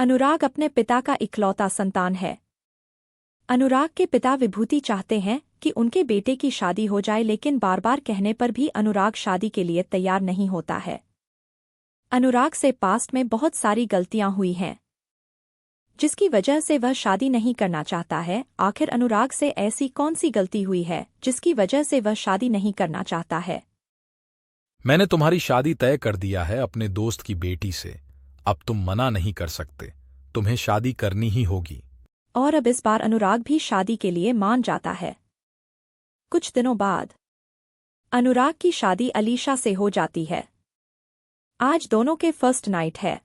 अनुराग अपने पिता का इकलौता संतान है। अनुराग के पिता विभूति चाहते हैं कि उनके बेटे की शादी हो जाए, लेकिन बार बार कहने पर भी अनुराग शादी के लिए तैयार नहीं होता है। अनुराग से पास्ट में बहुत सारी गलतियां हुई हैं, जिसकी वजह से वह शादी नहीं करना चाहता है। आखिर अनुराग से ऐसी कौन सी गलती हुई है जिसकी वजह से वह शादी नहीं करना चाहता है? मैंने तुम्हारी शादी तय कर दिया है अपने दोस्त की बेटी से। अब तुम मना नहीं कर सकते, तुम्हें शादी करनी ही होगी। और अब इस बार अनुराग भी शादी के लिए मान जाता है। कुछ दिनों बाद अनुराग की शादी अलीशा से हो जाती है। आज दोनों के फर्स्ट नाइट है।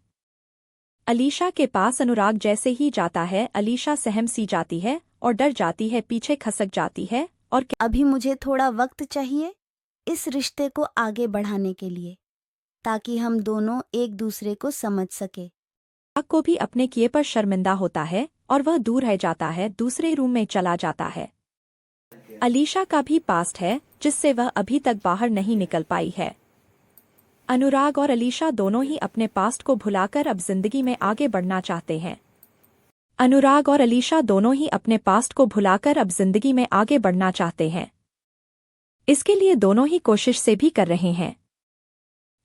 अलीशा के पास अनुराग जैसे ही जाता है, अलीशा सहम सी जाती है और डर जाती है, पीछे खसक जाती है और अभी मुझे थोड़ा वक्त चाहिए इस रिश्ते को आगे बढ़ाने के लिए, ताकि हम दोनों एक दूसरे को समझ सके। अनुराग को भी अपने किए पर शर्मिंदा होता है और वह दूर रह जाता है, दूसरे रूम में चला जाता है। अलीशा का भी पास्ट है जिससे वह अभी तक बाहर नहीं निकल पाई है। अनुराग और अलीशा दोनों ही अपने पास्ट को भुलाकर अब जिंदगी में आगे बढ़ना चाहते हैं। अनुराग और अलीशा दोनों ही अपने पास्ट को भुलाकर अब जिंदगी में आगे बढ़ना चाहते हैं। इसके लिए दोनों ही कोशिश से भी कर रहे हैं।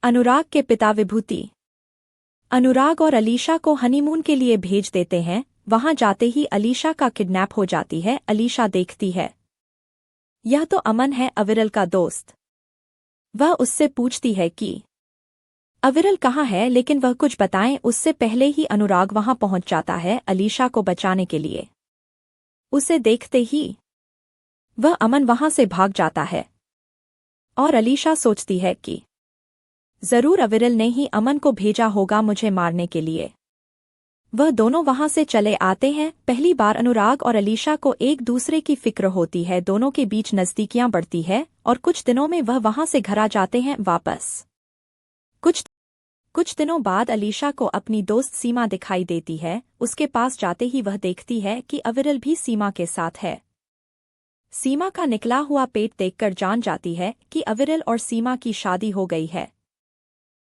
अनुराग के पिता विभूति अनुराग और अलीशा को हनीमून के लिए भेज देते हैं। वहां जाते ही अलीशा का किडनैप हो जाती है। अलीशा देखती है यह तो अमन है, अविरल का दोस्त। वह उससे पूछती है कि अविरल कहाँ है, लेकिन वह कुछ बताएं उससे पहले ही अनुराग वहां पहुंच जाता है अलीशा को बचाने के लिए। उसे देखते ही वह अमन वहां से भाग जाता है और अलीशा सोचती है कि जरूर अविरल ने ही अमन को भेजा होगा मुझे मारने के लिए। वह दोनों वहां से चले आते हैं। पहली बार अनुराग और अलीशा को एक दूसरे की फिक्र होती है, दोनों के बीच नजदीकियां बढ़ती है और कुछ दिनों में वह वहां से घर आ जाते हैं वापस। कुछ दिनों बाद अलीशा को अपनी दोस्त सीमा दिखाई देती है। उसके पास जाते ही वह देखती है कि अविरल भी सीमा के साथ है। सीमा का निकला हुआ पेट देखकर जान जाती है कि अविरल और सीमा की शादी हो गई है।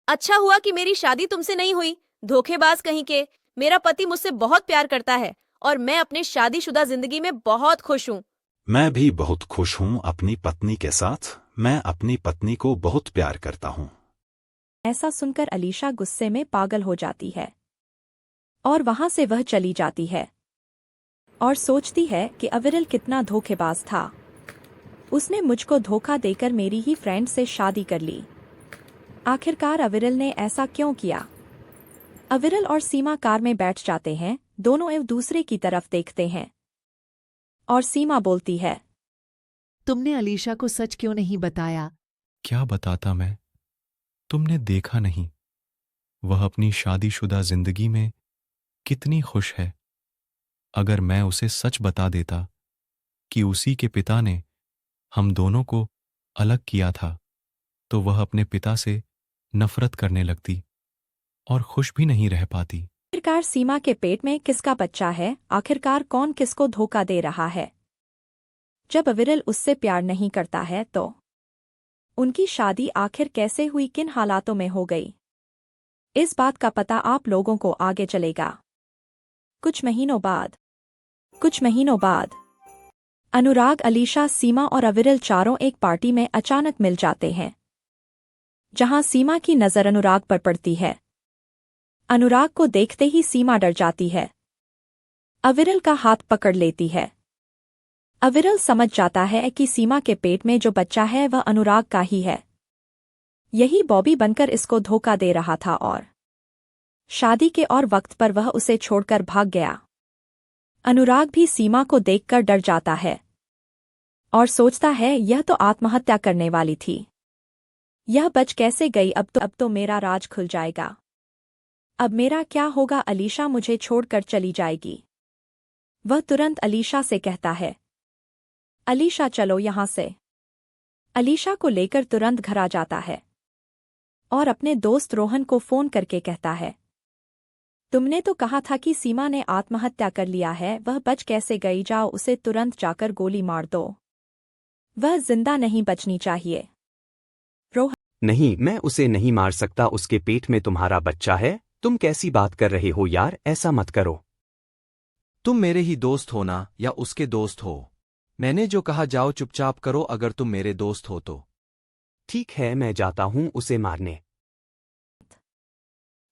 अच्छा हुआ कि मेरी शादी तुमसे नहीं हुई, धोखेबाज कहीं के। मेरा पति मुझसे बहुत प्यार करता है और मैं अपने शादीशुदा जिंदगी में बहुत खुश हूँ। मैं भी बहुत खुश हूँ अपनी पत्नी के साथ। मैं अपनी पत्नी को बहुत प्यार करता हूँ। ऐसा सुनकर अलीशा गुस्से में पागल हो जाती है और वहां से वह चली जाती है और सोचती है कि अविरल कितना धोखेबाज था। उसने मुझको धोखा देकर मेरी ही फ्रेंड से शादी कर ली। आखिरकार अविरल ने ऐसा क्यों किया? अविरल और सीमा कार में बैठ जाते हैं। दोनों एक दूसरे की तरफ देखते हैं और सीमा बोलती है, तुमने अलीशा को सच क्यों नहीं बताया? क्या बताता मैं? तुमने देखा नहीं वह अपनी शादीशुदा जिंदगी में कितनी खुश है। अगर मैं उसे सच बता देता कि उसी के पिता ने हम दोनों को अलग किया था, तो वह अपने पिता से नफरत करने लगती और खुश भी नहीं रह पाती। आखिरकार सीमा के पेट में किसका बच्चा है? आखिरकार कौन किसको धोखा दे रहा है? जब अविरल उससे प्यार नहीं करता है तो उनकी शादी आखिर कैसे हुई, किन हालातों में हो गई? इस बात का पता आप लोगों को आगे चलेगा। कुछ महीनों बाद अनुराग, अलीशा, सीमा और अविरल चारों एक पार्टी में अचानक मिल जाते हैं, जहां सीमा की नजर अनुराग पर पड़ती है। अनुराग को देखते ही सीमा डर जाती है। अविरल का हाथ पकड़ लेती है। अविरल समझ जाता है कि सीमा के पेट में जो बच्चा है वह अनुराग का ही है। यही बॉबी बनकर इसको धोखा दे रहा था और शादी के और वक्त पर वह उसे छोड़कर भाग गया। अनुराग भी सीमा को देखकर डर जाता है और सोचता है यह तो आत्महत्या करने वाली थी। यह बच कैसे गई? अब तो मेरा राज खुल जाएगा। अब मेरा क्या होगा? अलीशा मुझे छोड़कर चली जाएगी। वह तुरंत अलीशा से कहता है, अलीशा चलो यहां से। अलीशा को लेकर तुरंत घर आ जाता है और अपने दोस्त रोहन को फोन करके कहता है, तुमने तो कहा था कि सीमा ने आत्महत्या कर लिया है, वह बच कैसे गई? जाओ उसे तुरंत जाकर गोली मार दो, वह जिंदा नहीं बचनी चाहिए। नहीं, मैं उसे नहीं मार सकता। उसके पेट में तुम्हारा बच्चा है, तुम कैसी बात कर रहे हो यार, ऐसा मत करो। तुम मेरे ही दोस्त हो ना, या उसके दोस्त हो? मैंने जो कहा जाओ चुपचाप करो अगर तुम मेरे दोस्त हो तो। ठीक है, मैं जाता हूँ उसे मारने।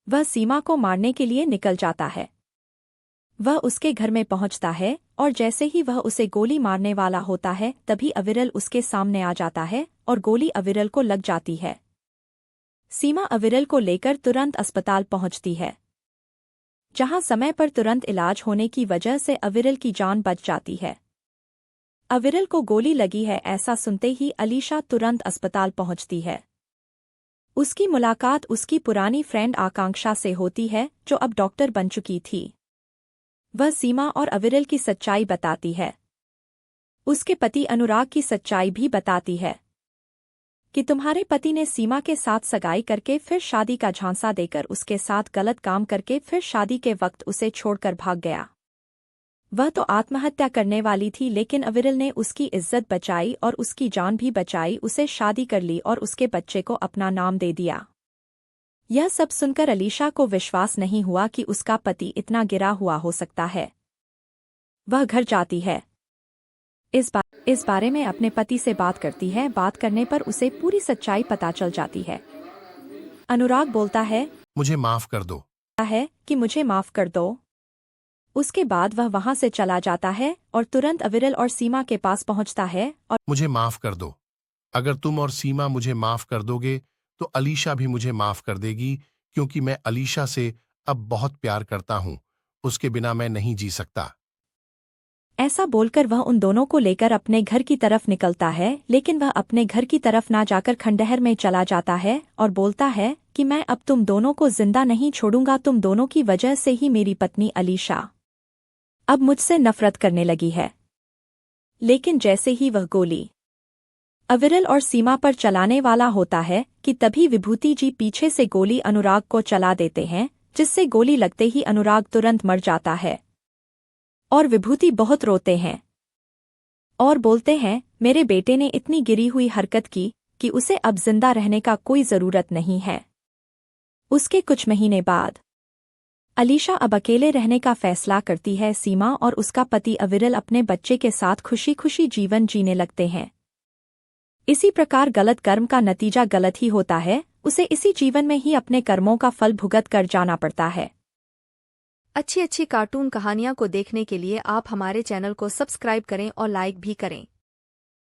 वह सीमा को मारने के लिए निकल जाता है। वह उसके घर में पहुंचता है और जैसे ही वह उसे गोली मारने वाला होता है तभी अविरल उसके सामने आ जाता है और गोली अविरल को लग जाती है। सीमा अविरल को लेकर तुरंत अस्पताल पहुंचती है, जहां समय पर तुरंत इलाज होने की वजह से अविरल की जान बच जाती है। अविरल को गोली लगी है ऐसा सुनते ही अलीशा तुरंत अस्पताल पहुंचती है। उसकी मुलाकात उसकी पुरानी फ्रेंड आकांक्षा से होती है जो अब डॉक्टर बन चुकी थी। वह सीमा और अविरल की सच्चाई बताती है। उसके पति अनुराग की सच्चाई भी बताती है कि तुम्हारे पति ने सीमा के साथ सगाई करके फिर शादी का झांसा देकर उसके साथ गलत काम करके फिर शादी के वक्त उसे छोड़कर भाग गया। वह तो आत्महत्या करने वाली थी लेकिन अविरल ने उसकी इज्जत बचाई और उसकी जान भी बचाई, उसे शादी कर ली और उसके बच्चे को अपना नाम दे दिया। यह सब सुनकर अलीशा को विश्वास नहीं हुआ कि उसका पति इतना गिरा हुआ हो सकता है। वह घर जाती है। इस बारे में अपने पति से बात करती है। बात करने पर उसे पूरी सच्चाई पता चल जाती है। अनुराग बोलता है, मुझे माफ कर दो। है कि मुझे माफ कर दो। उसके बाद वह वहां से चला जाता है और तुरंत अविरल और सीमा के पास पहुंचता है और मुझे माफ कर दो। अगर तुम और सीमा मुझे माफ कर दोगे तो अलीशा भी मुझे माफ कर देगी, क्योंकि मैं अलीशा से अब बहुत प्यार करता हूँ। उसके बिना मैं नहीं जी सकता। ऐसा बोलकर वह उन दोनों को लेकर अपने घर की तरफ निकलता है, लेकिन वह अपने घर की तरफ ना जाकर खंडहर में चला जाता है और बोलता है कि मैं अब तुम दोनों को जिंदा नहीं छोड़ूंगा। तुम दोनों की वजह से ही मेरी पत्नी अलीशा अब मुझसे नफरत करने लगी है। लेकिन जैसे ही वह गोली अविरल और सीमा पर चलाने वाला होता है कि तभी विभूति जी पीछे से गोली अनुराग को चला देते हैं, जिससे गोली लगते ही अनुराग तुरंत मर जाता है। और विभूति बहुत रोते हैं और बोलते हैं, मेरे बेटे ने इतनी गिरी हुई हरकत की कि उसे अब जिंदा रहने का कोई जरूरत नहीं है। उसके कुछ महीने बाद अलीशा अब अकेले रहने का फैसला करती है। सीमा और उसका पति अविरल अपने बच्चे के साथ खुशी खुशी जीवन जीने लगते हैं। इसी प्रकार गलत कर्म का नतीजा गलत ही होता है। उसे इसी जीवन में ही अपने कर्मों का फल भुगत कर जाना पड़ता है। अच्छी अच्छी कार्टून कहानियाँ को देखने के लिए आप हमारे चैनल को सब्सक्राइब करें और लाइक भी करें।